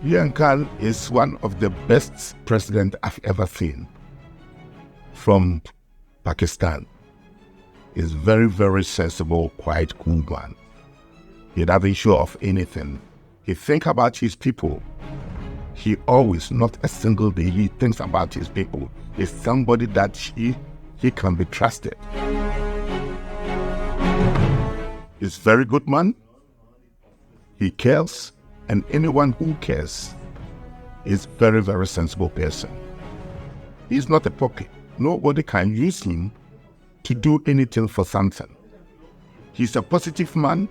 Imran Khan is one of the best presidents I've ever seen from Pakistan. He's very, very sensible, quite cool man. He doesn't show off anything. He thinks about his people. He always, not a single day, he thinks about his people. He's somebody that he can be trusted. He's a very good man. He cares, and anyone who cares is a very, very sensible person. He's not a puppet. Nobody can use him to do anything for something. He's a positive man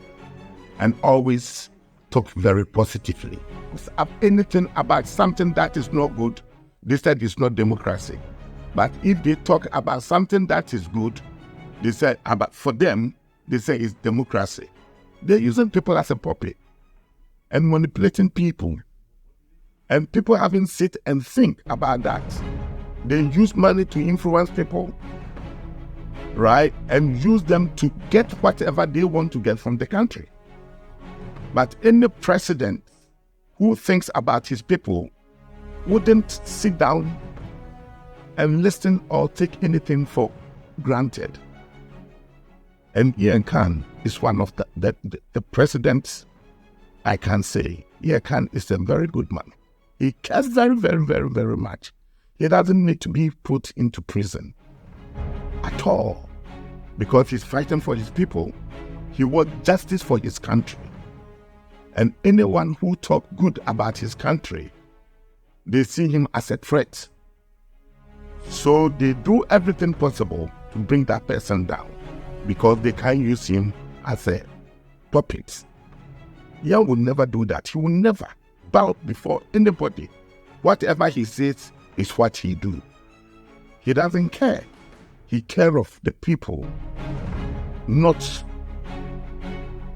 and always talk very positively. If anything about something that is not good, they said it's not democracy. But if they talk about something that is good, they say for them, they say it's democracy. They're using people as a puppet and manipulating people. And people haven't sit and think about that. They use money to influence people, right? And use them to get whatever they want to get from the country. But any president who thinks about his people wouldn't sit down and listen or take anything for granted. And Imran Khan is one of the presidents I can say. Imran Khan is a very good man. He cares very, very, very, very much. He doesn't need to be put into prison at all because he's fighting for his people. He wants justice for his country. And anyone who talks good about his country, they see him as a threat. So they do everything possible to bring that person down because they can't use him as a puppet. He will never do that. He will never bow before anybody. Whatever he says is what he do. He doesn't care. He cares of the people, not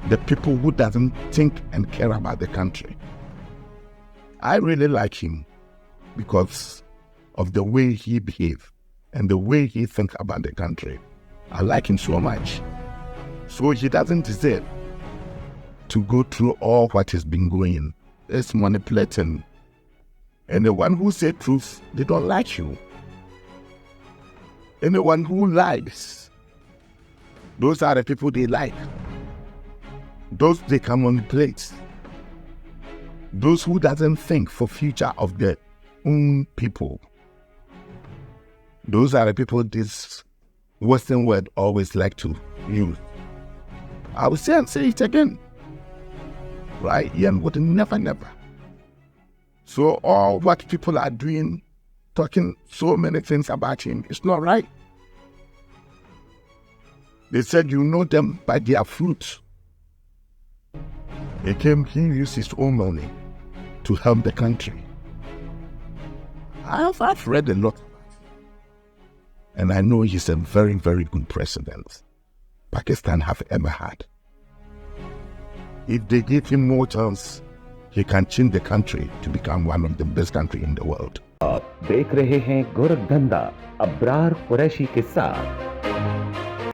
the people who doesn't think and care about the country. I really like him because of the way he behaves and the way he thinks about the country. I like him so much. So he doesn't deserve to go through all what has been going. It's manipulating. And the one who says truth, they don't like you. Anyone who lies, those are the people they like. Those they can manipulate. Those who doesn't think for future of their own people. Those are the people this Western world always like to use. I will say and say it again. Right? Ian would never. So all what people are doing, talking so many things about him, it's not right. They said you know them by their fruit. He used his own money to help the country. I've read a lot about him. And I know he's a very, very good president Pakistan have ever had. If they give him more chance, he can change the country to become one of the best countries in the world. आप देख रहे हैं गोरखधंधा अब्रार कुरैशी के साथ।